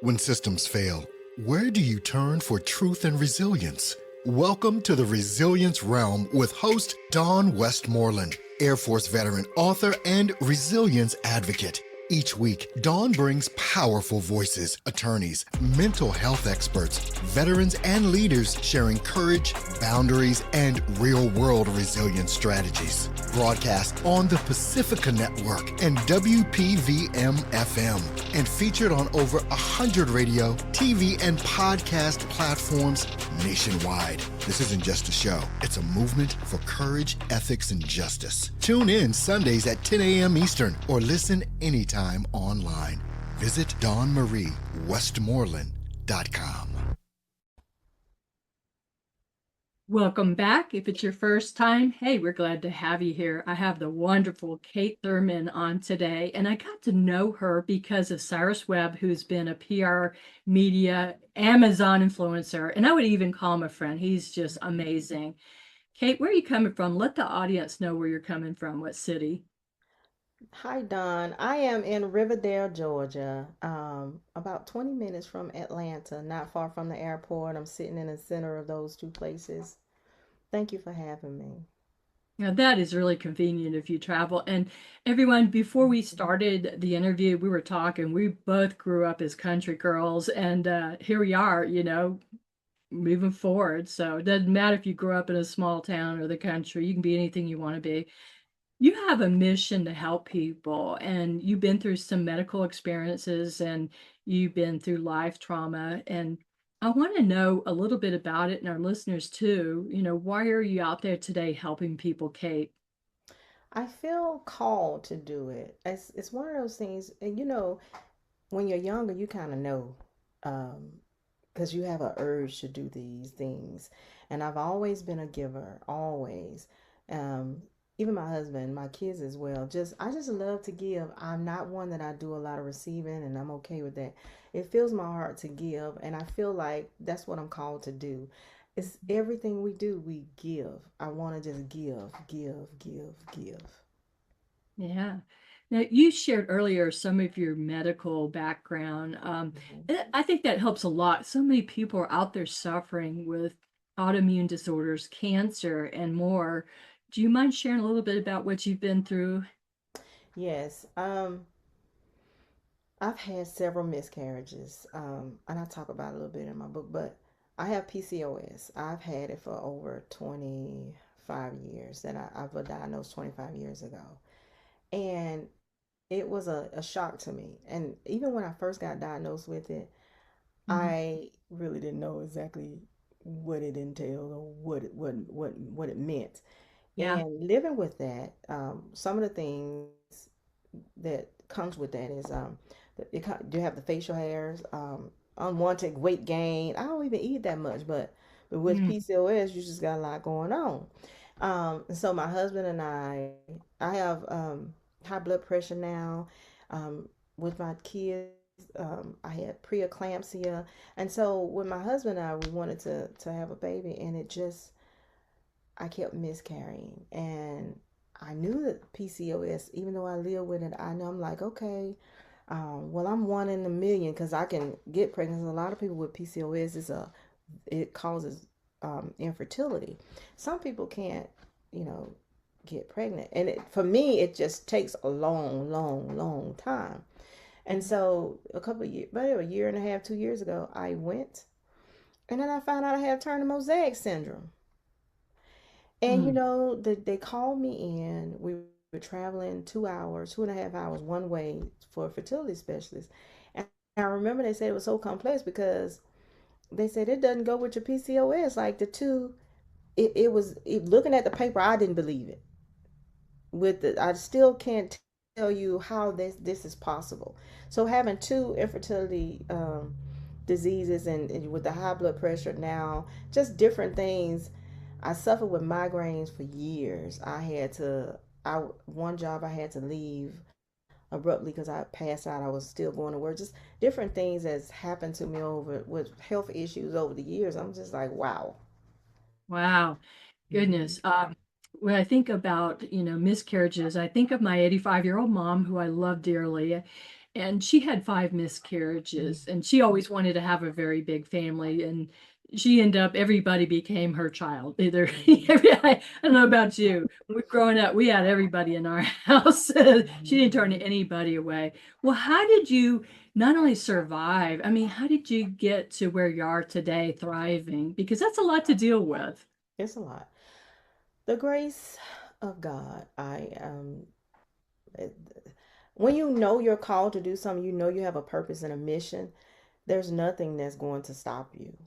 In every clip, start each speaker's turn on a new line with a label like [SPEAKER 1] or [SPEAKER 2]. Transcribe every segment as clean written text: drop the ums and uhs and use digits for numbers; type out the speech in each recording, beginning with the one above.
[SPEAKER 1] When systems fail, where do you turn for truth and resilience? Welcome to the Resilience Realm with host Dawn Westmoreland, Air Force veteran, author, and resilience advocate. Each week, Dawn brings powerful voices, attorneys, mental health experts, veterans, and leaders sharing courage, boundaries, and real-world resilience strategies. Broadcast on the Pacifica Network and WPVM FM, and featured on over 100 radio, TV, and podcast platforms nationwide. This isn't just a show. It's a movement for courage, ethics, and justice. Tune in Sundays at 10 a.m. Eastern or listen anytime online. Visit DawnMarieWestmoreland.com.
[SPEAKER 2] Welcome back. If it's your first time, hey, we're glad to have you here. I have the wonderful Kate Thurman on today, and I got to know her because of Cyrus Webb, who's been a PR, media, Amazon influencer, and I would even call him a friend. He's just amazing. Kate, where are you coming from? Let the audience know where you're coming from, what city.
[SPEAKER 3] Hi, Don. I am in Riverdale, Georgia, about 20 minutes from Atlanta, not far from the airport. I'm sitting in the center of those two places. Thank you for having me.
[SPEAKER 2] Now, that is really convenient if you travel. And everyone, before we started the interview, we were talking. We both grew up as country girls, and here we are, moving forward. So it doesn't matter if you grew up in a small town or the country, you can be anything you want to be. You have a mission to help people, and you've been through some medical experiences and you've been through life trauma. And I want to know a little bit about it and our listeners too. Why are you out there today helping people, Kate?
[SPEAKER 3] I feel called to do it. It's one of those things, and when you're younger, you kind of know, because you have an urge to do these things. And I've always been a giver, always. Um, Even my husband, my kids as well. I just love to give. I'm not one that I do a lot of receiving, and I'm okay with that. It fills my heart to give, and I feel like that's what I'm called to do. It's everything we do, we give. I want to just give, give, give, give.
[SPEAKER 2] Yeah. Now, you shared earlier some of your medical background.
[SPEAKER 3] Mhm.
[SPEAKER 2] And I think that helps a lot. So many people are out there suffering with autoimmune disorders, cancer, and more. Do you mind sharing a little bit about what you've been through?
[SPEAKER 3] Yes. I've had several miscarriages, and I talk about it a little bit in my book, but I have PCOS. I've had it for over 25 years, and I was diagnosed 25 years ago. And it was a shock to me. And even when I first got diagnosed with it,
[SPEAKER 2] Mhm.
[SPEAKER 3] I really didn't know exactly what it entailed or what it meant.
[SPEAKER 2] Yeah.
[SPEAKER 3] And living with that, some of the things that comes with that is you have the facial hairs, unwanted weight gain. I don't even eat that much, but with
[SPEAKER 2] Mm.
[SPEAKER 3] PCOS, you just got a lot going on. So my husband and I have high blood pressure now. With my kids, I had preeclampsia, and so with my husband and I, we wanted to have a baby, and I kept miscarrying, and I knew that PCOS, even though I live with it, I know I'm like, okay, well, I'm one in a million because I can get pregnant. A lot of people with PCOS it causes infertility. Some people can't, you know, get pregnant, and for me, it just takes a long, long, long time. And so a couple of years, about a year and a half, 2 years ago, I went, and then I found out I had Turner mosaic syndrome. And
[SPEAKER 2] Mm.
[SPEAKER 3] they called me in. We were traveling 2 hours, 2.5 hours one way for a fertility specialist. And I remember they said it was so complex because they said it doesn't go with your PCOS. Like the two, looking at the paper, I didn't believe it. I still can't tell you how this is possible. So having two infertility diseases and with the high blood pressure now, just different things. I suffered with migraines for years. I one job I had to leave abruptly because I passed out. I was still going to work. Just different things that's happened to me over with health issues over the years. I'm just like, wow.
[SPEAKER 2] Wow.
[SPEAKER 3] Hmm.
[SPEAKER 2] Goodness. When I think about, miscarriages, I think of my 85-year-old mom who I love dearly. and she had 5 miscarriages, and she always wanted to have a very big family, and she ended up everybody became her child. Either I don't know about you. When we were growing up, we had everybody in our house. She didn't turn anybody away. Well, how did you not only survive, I mean, how did you get to where you are today, thriving? Because that's a lot to deal with.
[SPEAKER 3] It's a lot. The grace of God. It- when you know you're called to do something, you know you have a purpose and a mission, there's nothing that's going to stop you.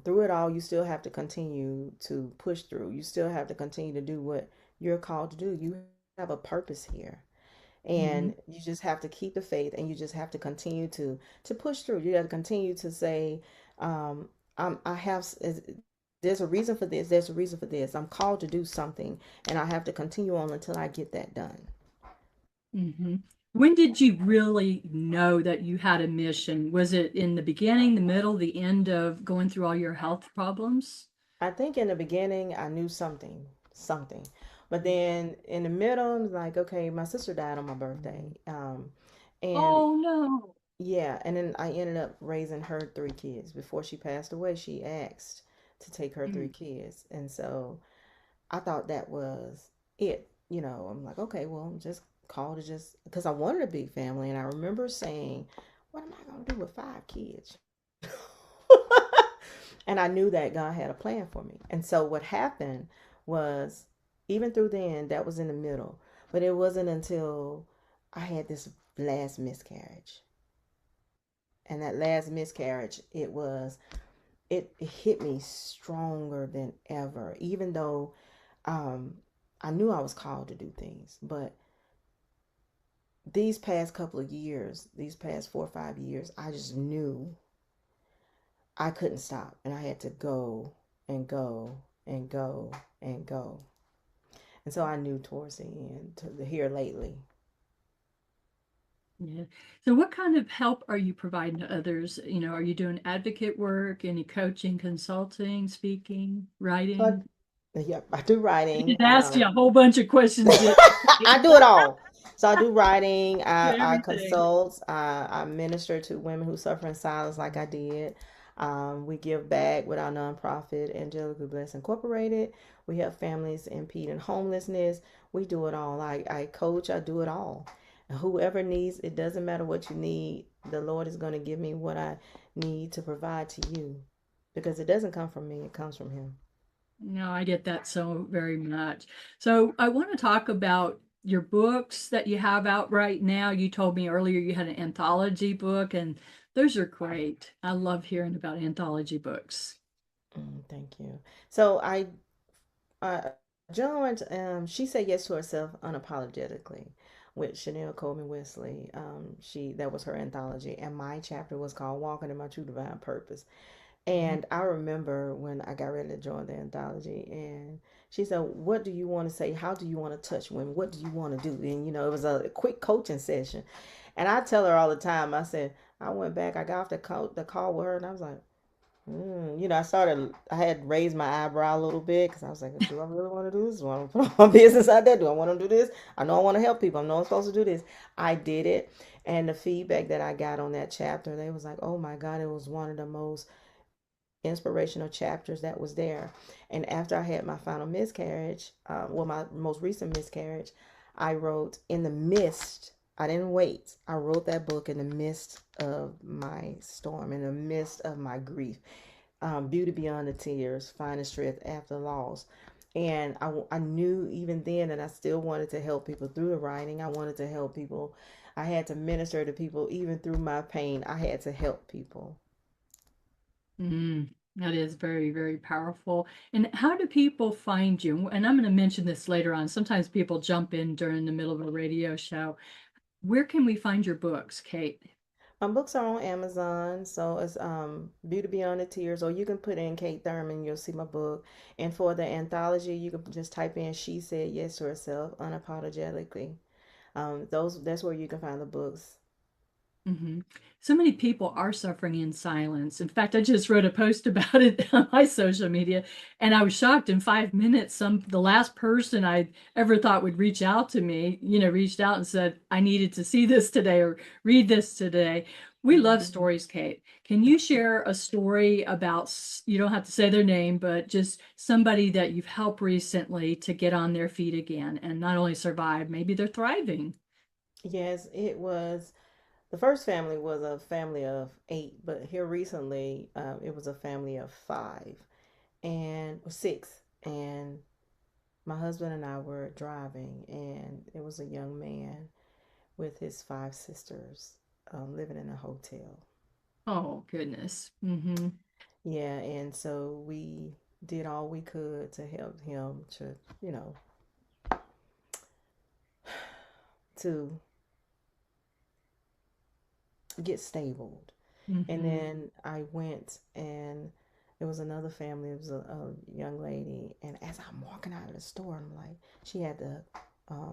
[SPEAKER 3] Through it all, you still have to continue to push through. You still have to continue to do what you're called to do. You have a purpose here,
[SPEAKER 2] Hmm.
[SPEAKER 3] and you just have to keep the faith, and you just have to continue to push through. You have to continue to say, I have. There's a reason for this. There's a reason for this. I'm called to do something, and I have to continue on until I get that done.
[SPEAKER 2] Hmm. When did you really know that you had a mission? Was it in the beginning, the middle, the end of going through all your health problems?
[SPEAKER 3] I think in the beginning I knew something. But then in the middle, it's like, okay, my sister died on my birthday. And
[SPEAKER 2] Oh no.
[SPEAKER 3] yeah, and then I ended up raising her 3 kids. Before she passed away, she asked to take her three
[SPEAKER 2] Mm.
[SPEAKER 3] kids. And so I thought that was it. I'm like, okay, well, I'm just called to just, because I wanted a big family. And I remember saying, what am I going to do with 5 kids? And I knew that God had a plan for me. And so what happened was, even through then, that was in the middle. But it wasn't until I had this last miscarriage. And that last miscarriage, it hit me stronger than ever. Even though I knew I was called to do things, but these past couple of years, these past 4 or 5 years, I just knew I couldn't stop, and I had to go and go and go and go. And so I knew towards the end, to the here lately.
[SPEAKER 2] Yeah. So what kind of help are you providing to others? Are you doing advocate work, any coaching, consulting, speaking,
[SPEAKER 3] So
[SPEAKER 2] writing?
[SPEAKER 3] yep, I do
[SPEAKER 2] I
[SPEAKER 3] writing.
[SPEAKER 2] just asked you a whole bunch of questions that
[SPEAKER 3] I do it all. So I do writing. I
[SPEAKER 2] everything.
[SPEAKER 3] consult. I minister to women who suffer in silence, like I did. We give back with our nonprofit, Angelically Incorporated. We help families impeding homelessness. We do it all. I coach. I do it all. And whoever needs, it doesn't matter what you need. The Lord is going to give me what I need to provide to you, because it doesn't come from me. It comes from Him.
[SPEAKER 2] No, I get that so very much. So I want to talk about your books that you have out right now. You told me earlier you had an anthology book, and those are great. I love hearing about anthology books.
[SPEAKER 3] Thank you. So I joined. She said yes to herself unapologetically with Chanel Coleman Wesley. She that was her anthology, and my chapter was called "Walking in My True Divine Purpose."
[SPEAKER 2] Mhm.
[SPEAKER 3] And I remember when I got ready to join the anthology, and she said, "What do you want to say? How do you want to touch women? What do you want to do?" And it was a quick coaching session. And I tell her all the time. I said, I went back. I got off the call with her, and I was like, I had raised my eyebrow a little bit, because I was like, do I really want to do this? Do I want to put my business out there? Do I want to do this? I know I want to help people. I know I'm supposed to do this. I did it. And the feedback that I got on that chapter, they was like, oh my God, it was one of the most inspirational chapters that was there. And after I had my final miscarriage, my most recent miscarriage, I wrote in the midst. I didn't wait. I wrote that book in the midst of my storm, in the midst of my grief. Beauty Beyond the Tears, Finding Strength After Loss. And I knew even then that I still wanted to help people through the writing. I wanted to help people. I had to minister to people even through my pain. I had to help people.
[SPEAKER 2] That is very, very powerful. And how do people find you? And I'm going to mention this later on. Sometimes people jump in during the middle of a radio show. Where can we find your books, Kate?
[SPEAKER 3] My books are on Amazon, so it's Beauty Beyond the Tears, or you can put in Kate Thurman, you'll see my book. And for the anthology, you can just type in "She Said Yes to Herself Unapologetically." That's where you can find the books.
[SPEAKER 2] Hmm. So many people are suffering in silence. In fact, I just wrote a post about it on my social media, and I was shocked. In 5 minutes, the last person I ever thought would reach out to me, reached out and said, "I needed to see this today or read this today." We love
[SPEAKER 3] Mhm.
[SPEAKER 2] stories, Kate. Can you share a story about, you don't have to say their name, but just somebody that you've helped recently to get on their feet again and not only survive, maybe they're thriving?
[SPEAKER 3] Yes, it was. The first family was a family of 8, but here recently, it was a family of 5 and 6. And my husband and I were driving, and it was a young man with his 5 sisters living in a hotel.
[SPEAKER 2] Oh, goodness. Hmm.
[SPEAKER 3] Yeah, and so we did all we could to help him to, to get stabled. And
[SPEAKER 2] Hmm.
[SPEAKER 3] then I went, and there was another family. It was a young lady, and as I'm walking out of the store, I'm like, she had the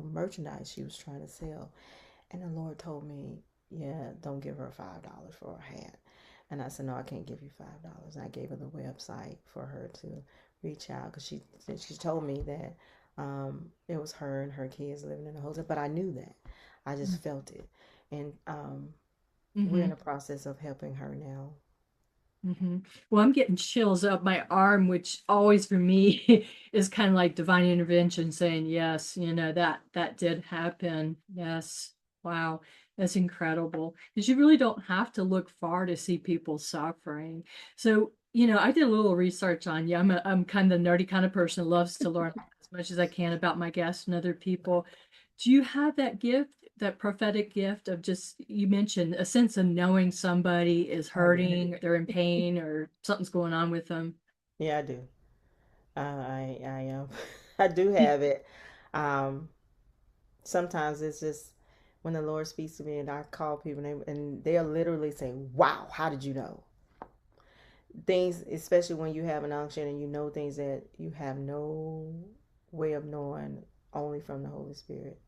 [SPEAKER 3] merchandise she was trying to sell, and the Lord told me, "Yeah, don't give her $5 for a hat." And I said, "No, I can't give you $5." I gave her the website for her to reach out, because she told me that it was her and her kids living in a hotel, but I knew that. I just felt it, and we're in
[SPEAKER 2] Hmm.
[SPEAKER 3] the process of helping her now.
[SPEAKER 2] Hmm. Well, I'm getting chills up my arm, which always for me is kind of like divine intervention saying, yes, that did happen. Yes. Wow. That's incredible. Because you really don't have to look far to see people suffering. So, I did a little research on you. I'm kind of the nerdy kind of person who loves to learn as much as I can about my guests and other people. Do you have that gift, that prophetic gift of just, you mentioned a sense of knowing somebody is
[SPEAKER 3] I do.
[SPEAKER 2] hurting, they're in pain, or something's going on with them?
[SPEAKER 3] Yeah, I do. I am. I do have it. Um, Sometimes it's just when the Lord speaks to me, and I call people, and they'll literally say, "Wow, how did you know?" Things, especially when you have an unction and you know things that you have no way of knowing, only from the Holy Spirit.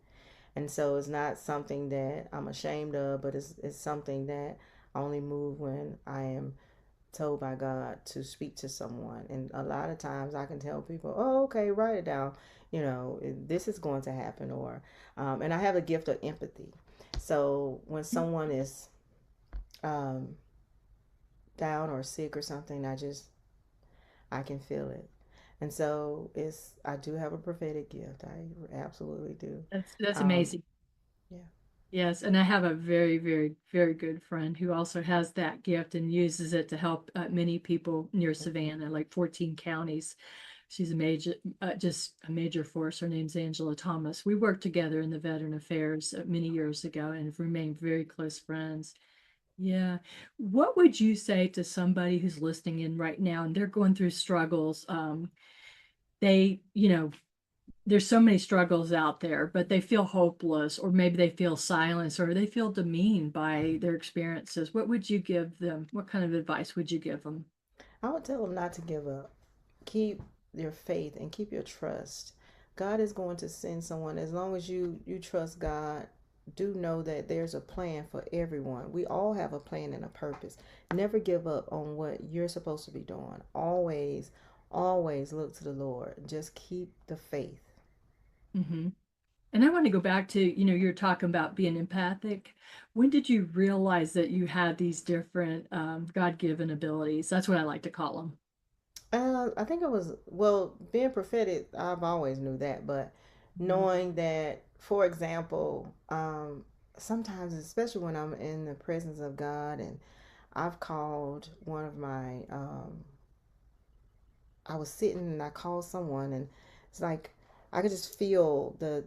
[SPEAKER 3] And so it's not something that I'm ashamed of, but it's something that I only move when I am told by God to speak to someone. And a lot of times I can tell people, "Oh, okay, write it down. This is going to happen." And I have a gift of empathy. So when someone is um, down or sick or something, I can feel it. And so I do have a prophetic gift. I absolutely do.
[SPEAKER 2] That's
[SPEAKER 3] Um,
[SPEAKER 2] amazing.
[SPEAKER 3] yeah.
[SPEAKER 2] Yes, and I have a very, very, very good friend who also has that gift and uses it to help many people near Savannah, like 14 counties. She's just a major force. Her name's Angela Thomas. We worked together in the Veteran Affairs many years ago and have remained very close friends. Yeah. What would you say to somebody who's listening in right now and they're going through struggles? They, there's so many struggles out there, but they feel hopeless, or maybe they feel silenced, or they feel demeaned by their experiences. What would you give them? What kind of advice would you give them?
[SPEAKER 3] I would tell them not to give up. Keep your faith and keep your trust. God is going to send someone. As long as you trust God, do know that there's a plan for everyone. We all have a plan and a purpose. Never give up on what you're supposed to be doing. Always look to the Lord. Just keep the faith.
[SPEAKER 2] Hmm. And I want to go back to, you're talking about being empathic. When did you realize that you had these different God-given abilities? That's what I like to call them.
[SPEAKER 3] I think it was, well, being prophetic. I've always knew that, but knowing that, for example, sometimes, especially when I'm in the presence of God, and I've called one of my, I was sitting and I called someone, and it's like I could just feel the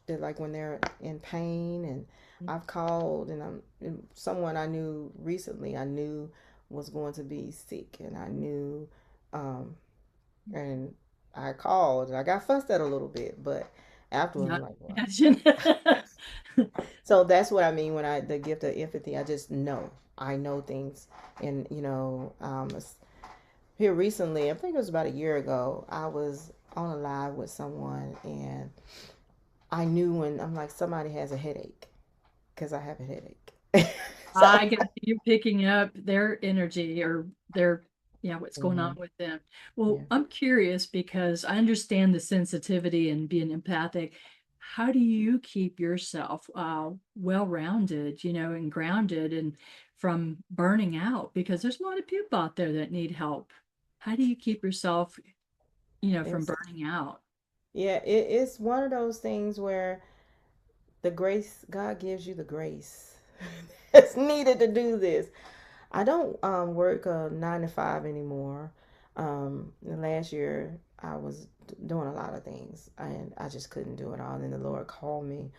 [SPEAKER 3] like when they're in pain, and I've called, and someone I knew recently. I knew was going to be sick, and I knew. Um, and I called, and I got fussed at a little bit, but afterwards
[SPEAKER 2] Yeah,
[SPEAKER 3] I'm like, what?
[SPEAKER 2] imagine.
[SPEAKER 3] So that's what I mean when the gift of empathy. I just know. I know things, and here recently, I think it was about a year ago, I was on a live with someone, and I knew when I'm like, somebody has a headache, because I have a headache. So,
[SPEAKER 2] I got you picking up their energy or their, yeah, what's going on
[SPEAKER 3] mhm,
[SPEAKER 2] with them. Well,
[SPEAKER 3] yeah,
[SPEAKER 2] I'm curious because I understand the sensitivity and being empathic. How do you keep yourself well-rounded, and grounded and from burning out? Because there's a lot of people out there that need help. How do you keep yourself, from
[SPEAKER 3] it's
[SPEAKER 2] burning out?
[SPEAKER 3] yeah, it's one of those things where the grace God gives you the grace that's needed to do this. I don't work a 9 to 5 anymore. Last year I was doing a lot of things and I just couldn't do it all. And then the Lord called me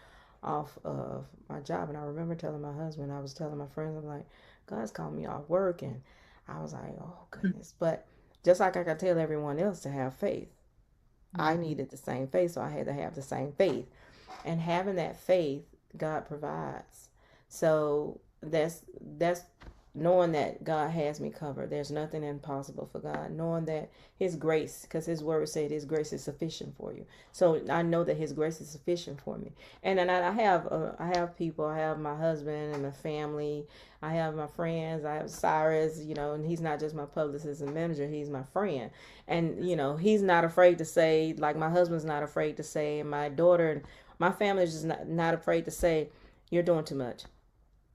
[SPEAKER 3] off of my job, and I remember telling my husband, I was telling my friends, I'm like, God's called me off work, and I was like, oh goodness. But just like I could tell everyone else to have faith, I
[SPEAKER 2] Mhm.
[SPEAKER 3] needed the same faith, so I had to have the same faith. And having that faith, God provides. So that's knowing that God has me covered. There's nothing impossible for God. Knowing that His grace, because His word said His grace is sufficient for you. So I know that His grace is sufficient for me. And then I have people. I have my husband and my family. I have my friends. I have Cyrus. And he's not just my publicist and manager. He's my friend. And he's not afraid to say, like my husband's not afraid to say, and my daughter and my family is just not afraid to say, you're doing too much.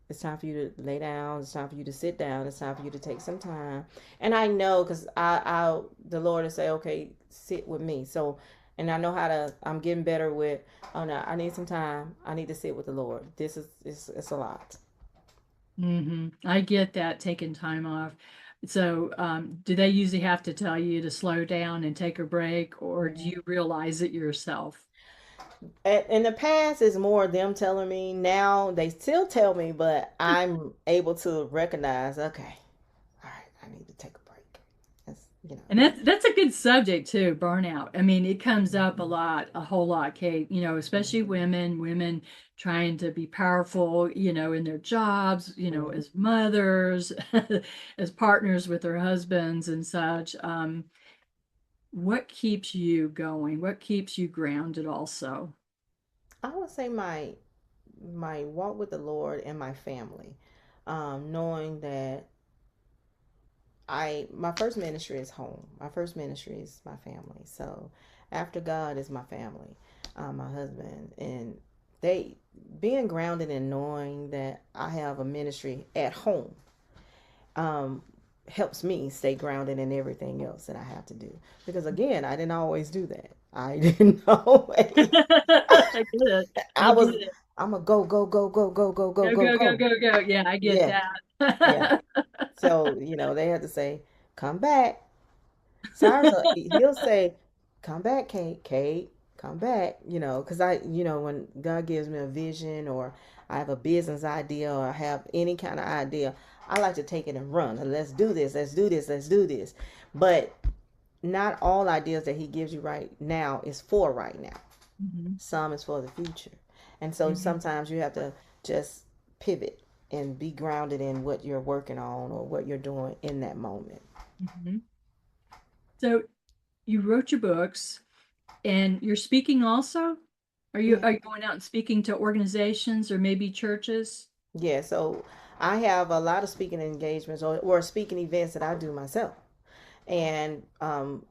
[SPEAKER 3] It's time for you to lay down. It's time for you to sit down. It's time for you to take some time. And I know, because the Lord will say, okay, sit with me. So, and I know how to. I'm getting better with. Oh no, I need some time. I need to sit with the Lord. This is it's a lot.
[SPEAKER 2] I get that taking time off. So, do they usually have to tell you to slow down and take a break, or do you realize it yourself?
[SPEAKER 3] In the past, it's more them telling me. Now they still tell me, but I'm able to recognize. Okay, all right, I need to take a break. That's.
[SPEAKER 2] And that's a good subject too, burnout. I mean, it comes up a lot, a whole lot, Kate, especially women trying to be powerful, in their jobs,
[SPEAKER 3] Mhm.
[SPEAKER 2] as mothers, as partners with their husbands and such. What keeps you going? What keeps you grounded also?
[SPEAKER 3] I would say my walk with the Lord and my family, knowing that my first ministry is home. My first ministry is my family. So after God is my family, my husband, and they being grounded in knowing that I have a ministry at home um, helps me stay grounded in everything else that I have to do. Because again, I didn't always do that. I didn't always.
[SPEAKER 2] I get it.
[SPEAKER 3] I
[SPEAKER 2] I get
[SPEAKER 3] was.
[SPEAKER 2] it.
[SPEAKER 3] I'm a go go go go go go go
[SPEAKER 2] Go,
[SPEAKER 3] go
[SPEAKER 2] go, go,
[SPEAKER 3] go.
[SPEAKER 2] go, go. Yeah, I get
[SPEAKER 3] Yeah, yeah.
[SPEAKER 2] that.
[SPEAKER 3] So they had to say, "Come back." Cyrus, he'll say, "Come back, Kate. Kate, come back." Because when God gives me a vision or I have a business idea or I have any kind of idea, I like to take it and run. And let's do this. Let's do this. Let's do this. But not all ideas that He gives you right now is for right now.
[SPEAKER 2] Mhm,
[SPEAKER 3] Some is for the future. And so
[SPEAKER 2] mhm,
[SPEAKER 3] sometimes you have to just pivot and be grounded in what you're working on or what you're doing in that moment.
[SPEAKER 2] mhm. So you wrote your books and you're speaking also? Are you
[SPEAKER 3] Yeah.
[SPEAKER 2] are you going out and speaking to organizations or maybe churches?
[SPEAKER 3] Yeah. So I have a lot of speaking engagements or speaking events that I do myself. And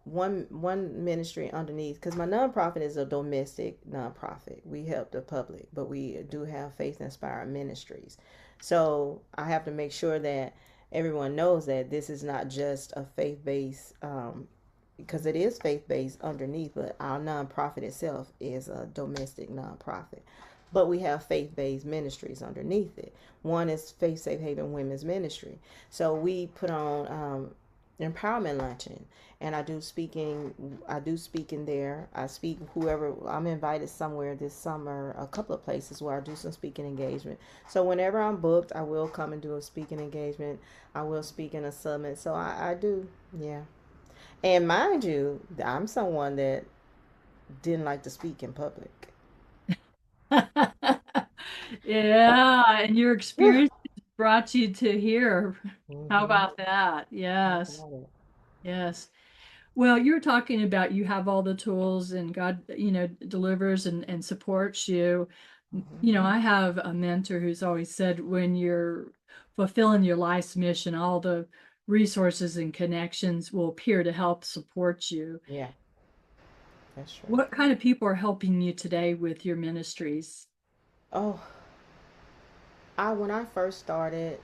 [SPEAKER 3] one ministry underneath, because my nonprofit is a domestic nonprofit. We help the public, but we do have faith inspired ministries. So I have to make sure that everyone knows that this is not just a faith based, because it is faith based underneath, but our nonprofit itself is a domestic nonprofit. But we have faith based ministries underneath it. One is Faith Safe Haven Women's Ministry. So we put on empowerment luncheon, and I do speaking there. I speak whoever I'm invited somewhere this summer, a couple of places where I do some speaking engagement. So whenever I'm booked, I will come and do a speaking engagement. I will speak in a summit. So I do. Yeah. And mind you, I'm someone that didn't like to speak in public.
[SPEAKER 2] Yeah, and your
[SPEAKER 3] Whew.
[SPEAKER 2] experience brought you to here. How
[SPEAKER 3] Mm-hmm.
[SPEAKER 2] about that?
[SPEAKER 3] How
[SPEAKER 2] Yes,
[SPEAKER 3] about it?
[SPEAKER 2] yes. Well, you were talking about you have all the tools and God, delivers and supports you. You know, I have a mentor who's always said when you're fulfilling your life's mission, all the resources and connections will appear to help support you.
[SPEAKER 3] Yeah, that's true.
[SPEAKER 2] What kind of people are helping you today with your ministries?
[SPEAKER 3] Oh, I when I first started,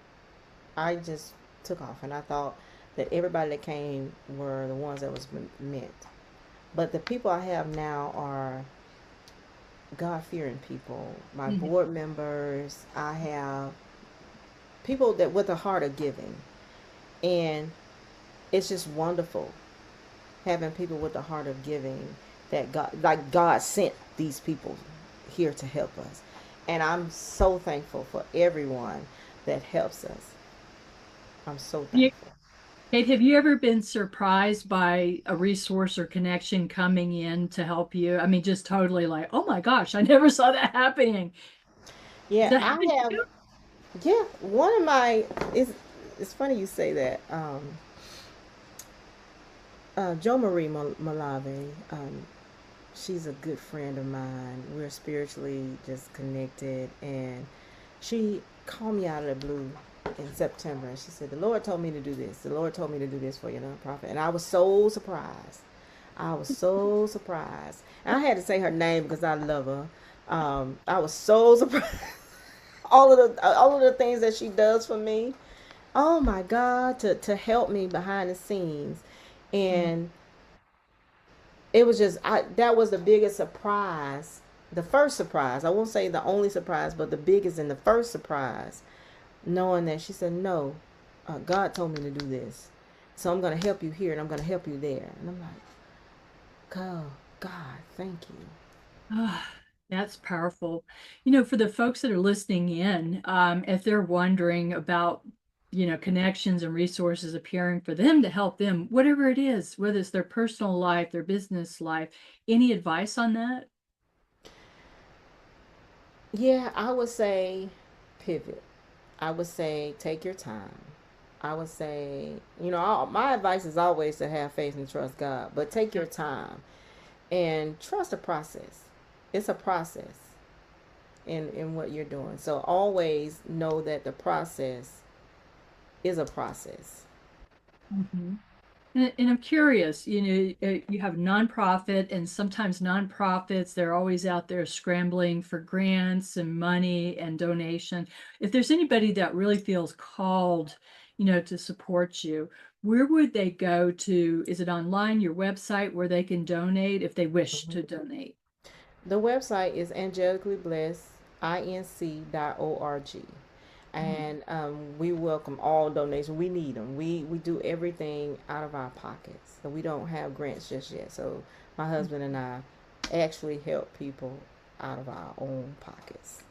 [SPEAKER 3] I just took off and I thought that everybody that came were the ones that was meant. But the people I have now are God fearing people. My
[SPEAKER 2] Mhm.
[SPEAKER 3] board members, I have people that with a heart of giving. And it's just wonderful having people with the heart of giving that God sent these people here to help us. And I'm so thankful for everyone that helps us. I'm so
[SPEAKER 2] You,
[SPEAKER 3] thankful.
[SPEAKER 2] Kate, have you ever been surprised by a resource or connection coming in to help you? I mean, just totally like, oh my gosh, I never saw that happening. Does
[SPEAKER 3] Yeah,
[SPEAKER 2] that
[SPEAKER 3] I
[SPEAKER 2] happen to
[SPEAKER 3] have.
[SPEAKER 2] you?
[SPEAKER 3] Yeah, one of my it's funny you say that. Jo Marie Malave. She's a good friend of mine. We're spiritually just connected, and she called me out of the blue in September. She said, "The Lord told me to do this. The Lord told me to do this for your nonprofit," and I was so surprised. I was so surprised. And I had to say her name because I love her. I was so surprised. All of the things that she does for me. Oh my God, to help me behind the scenes,
[SPEAKER 2] Mm.
[SPEAKER 3] and it was just that was the biggest surprise. The first surprise. I won't say the only surprise, but the biggest and the first surprise. Knowing that she said, "No, God told me to do this, so I'm going to help you here and I'm going to help you there." And I'm like, "Oh God, thank you."
[SPEAKER 2] Ah, that's powerful. You know, for the folks that are listening in, if they're wondering about, you know, connections and resources appearing for them to help them, whatever it is, whether it's their personal life, their business life, any advice on that?
[SPEAKER 3] Yeah, I would say pivot. I would say take your time. I would say, my advice is always to have faith and trust God, but take your time and trust the process. It's a process in what you're doing. So always know that the process is a process.
[SPEAKER 2] Mhm. And I'm curious, you know, you have nonprofit, and sometimes nonprofits, they're always out there scrambling for grants and money and donation. If there's anybody that really feels called, you know, to support you, where would they go to? Is it online, your website, where they can donate if they wish
[SPEAKER 3] Mhm.
[SPEAKER 2] to donate?
[SPEAKER 3] The website is angelicallyblessedinc.org.
[SPEAKER 2] Mhm.
[SPEAKER 3] And we welcome all donations. We need them. We do everything out of our pockets. So we don't have grants just yet. So my husband and I actually help people out of our own pockets.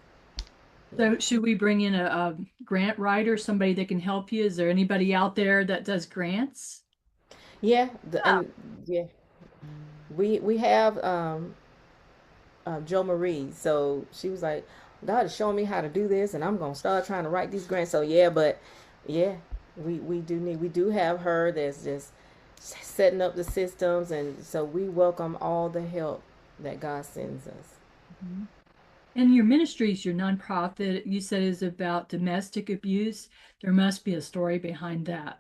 [SPEAKER 3] Yeah.
[SPEAKER 2] So should we bring in a grant writer, somebody that can help you? Is there anybody out there that does grants?
[SPEAKER 3] Yeah.
[SPEAKER 2] Yeah.
[SPEAKER 3] And yeah, we have Jo Marie. So she was like, God is showing me how to do this, and I'm gonna start trying to write these grants. So yeah, but yeah, we do have her that's just setting up the systems, and so we welcome all the help that God sends us.
[SPEAKER 2] Mhm. And your ministries, your nonprofit, you said is about domestic abuse. There must be a story behind that.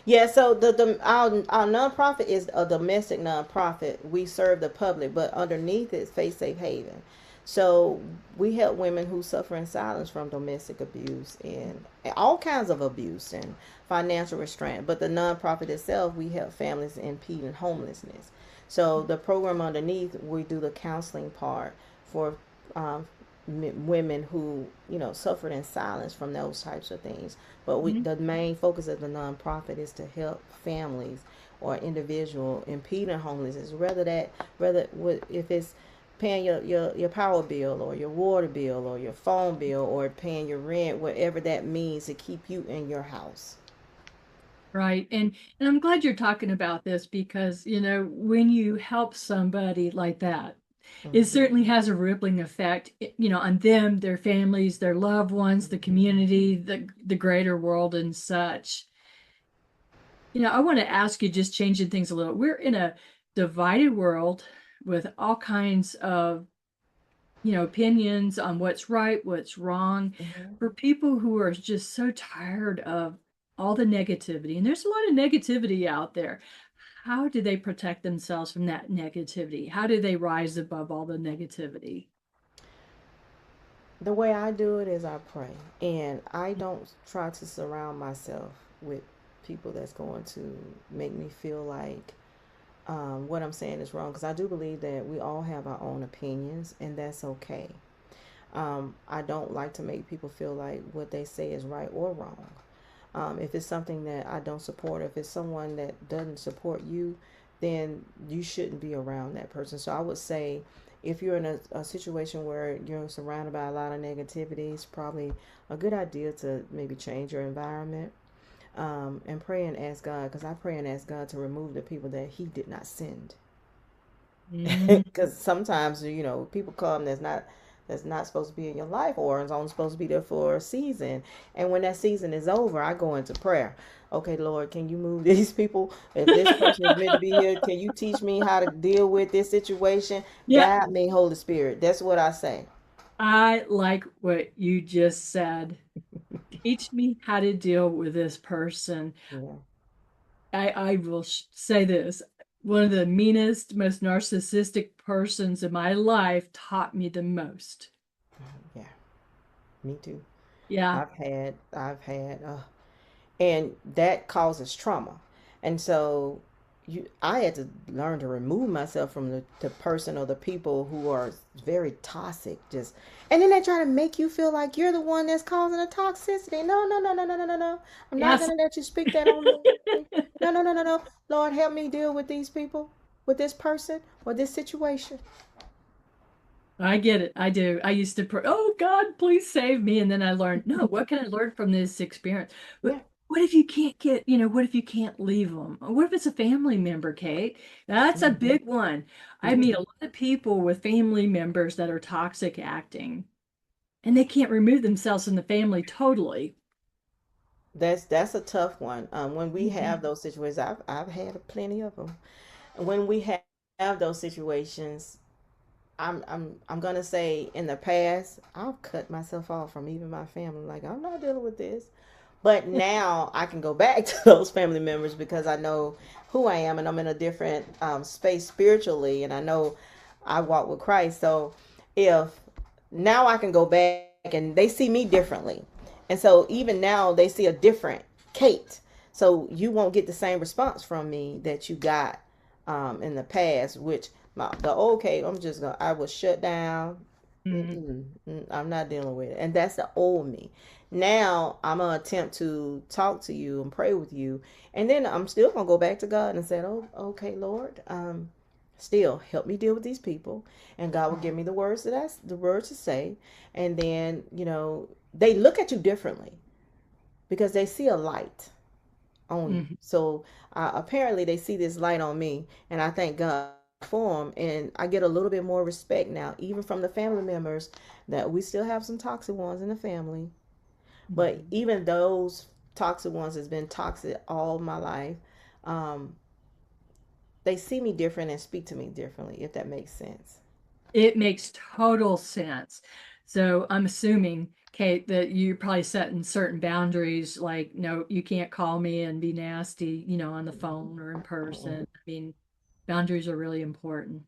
[SPEAKER 3] Yeah, so our nonprofit is a domestic nonprofit. We serve the public, but underneath it is Faith Safe Haven. So we help women who suffer in silence from domestic abuse and all kinds of abuse and financial restraint. But the nonprofit itself, we help families impeding homelessness. So the program underneath, we do the counseling part for um, women who suffered in silence from those types of things. But
[SPEAKER 2] Mhm.
[SPEAKER 3] the main focus of the nonprofit is to help families or individual impeding homelessness, whether if it's paying your power bill or your water bill or your phone bill or paying your rent, whatever that means to keep you in your house.
[SPEAKER 2] Right. And I'm glad you're talking about this because, you know, when you help somebody like that, it
[SPEAKER 3] Hmm.
[SPEAKER 2] certainly has a rippling effect, you know, on them, their families, their loved ones, the community, the greater world and such. You know, I want to ask you, just changing things a little. We're in a divided world with all kinds of opinions on what's right, what's wrong.
[SPEAKER 3] Mhm.
[SPEAKER 2] For people who are just so tired of all the negativity, and there's a lot of negativity out there, how do they protect themselves from that negativity? How do they rise above all the negativity?
[SPEAKER 3] The way I do it is I pray, and I don't try to surround myself with people that's going to make me feel like what I'm saying is wrong, because I do believe that we all have our own opinions, and that's okay. I don't like to make people feel like what they say is right or wrong. If it's something that I don't support, if it's someone that doesn't support you, then you shouldn't be around that person. So I would say, if you're in a situation where you're surrounded by a lot of negativity, it's probably a good idea to maybe change your environment, and pray and ask God, because I pray and ask God to remove the people that He did not send.
[SPEAKER 2] Mm,
[SPEAKER 3] Because sometimes people come that's not supposed to be in your life, or is only supposed to be there for a season, and when that season is over, I go into prayer. Okay, Lord, can you move these people? If this person is meant to be here, can you teach me how to deal with this situation?
[SPEAKER 2] yeah,
[SPEAKER 3] Guide me, Holy Spirit. That's what I say.
[SPEAKER 2] I like what you just said. Teach me how to deal with this person.
[SPEAKER 3] Yeah.
[SPEAKER 2] I will say this. One of the meanest, most narcissistic persons in my life taught me the most.
[SPEAKER 3] Yeah, me too.
[SPEAKER 2] Yeah.
[SPEAKER 3] I've had and that causes trauma. And so I had to learn to remove myself from the person or the people who are very toxic, just, and then they try to make you feel like you're the one that's causing the toxicity. No, no, no, no, no, no, no, no. I'm not
[SPEAKER 2] Yes.
[SPEAKER 3] going to let you speak that on me. No, no, no, no, no. Lord, help me deal with these people, with this person or this situation.
[SPEAKER 2] I get it. I do. I used to pray, oh God, please save me. And then I learned, no, what can I learn from this experience? But
[SPEAKER 3] Yeah.
[SPEAKER 2] what if you can't what if you can't leave them? What if it's a family member, Kate? That's a
[SPEAKER 3] Hmm.
[SPEAKER 2] big one. I meet
[SPEAKER 3] Hmm.
[SPEAKER 2] a lot of people with family members that are toxic acting, and they can't remove themselves from the family totally.
[SPEAKER 3] That's a tough one. When we have
[SPEAKER 2] Mhm.
[SPEAKER 3] those situations, I've had plenty of them. When we have those situations, I'm gonna say in the past I've cut myself off from even my family. Like, I'm not dealing with this. But now I can go back to those family members because I know who I am, and I'm in a different space spiritually, and I know I walk with Christ. So if now I can go back and they see me differently, and so even now they see a different Kate. So you won't get the same response from me that you got in the past, which the old Kate, I was shut down.
[SPEAKER 2] Mhm.
[SPEAKER 3] I'm not dealing with it. And that's the old me. Now I'm gonna attempt to talk to you and pray with you, and then I'm still gonna go back to God and say, "Oh, okay, Lord, still help me deal with these people," and God will give me the words to say, and then they look at you differently because they see a light on you.
[SPEAKER 2] Mhm.
[SPEAKER 3] So apparently they see this light on me, and I thank God for them. And I get a little bit more respect now, even from the family members. That we still have some toxic ones in the family, but
[SPEAKER 2] Mhm.
[SPEAKER 3] even those toxic ones has been toxic all my life. Um, they see me different and speak to me differently, if that makes sense.
[SPEAKER 2] It makes total sense. So I'm assuming, Kate, that you're probably setting certain boundaries, like, no, you can't call me and be nasty, on the phone or in
[SPEAKER 3] Mm-mm.
[SPEAKER 2] person. I mean, boundaries are really important.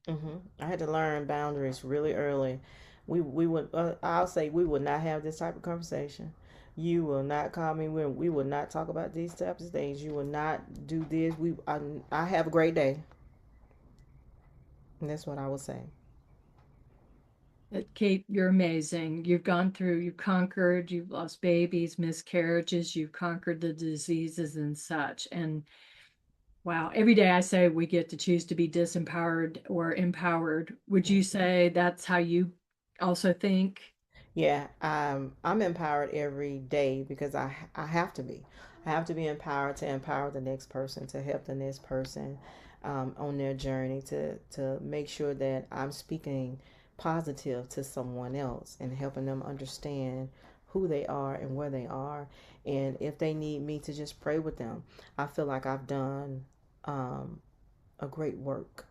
[SPEAKER 3] I had to learn boundaries really early. We would I'll say we would not have this type of conversation. You will not call me. We will not talk about these types of things. You will not do this. I have a great day. And that's what I would say.
[SPEAKER 2] Kate, you're amazing. You've conquered, you've lost babies, miscarriages, you've conquered the diseases and such. And wow, every day I say we get to choose to be disempowered or empowered. Would you say that's how you also think?
[SPEAKER 3] Yeah, I'm empowered every day because I have to be. I have to be empowered to empower the next person, to help the next person on their journey, to make sure that I'm speaking positive to someone else and helping them understand who they are and where they are. And if they need me to just pray with them, I feel like I've done a great work.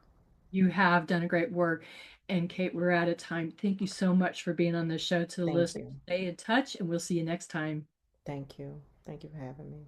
[SPEAKER 2] You have done a great work. And Kate, we're out of time. Thank you so much for being on the show. To the
[SPEAKER 3] Thank
[SPEAKER 2] listeners,
[SPEAKER 3] you.
[SPEAKER 2] stay in touch, and we'll see you next time.
[SPEAKER 3] Thank you. Thank you for having me.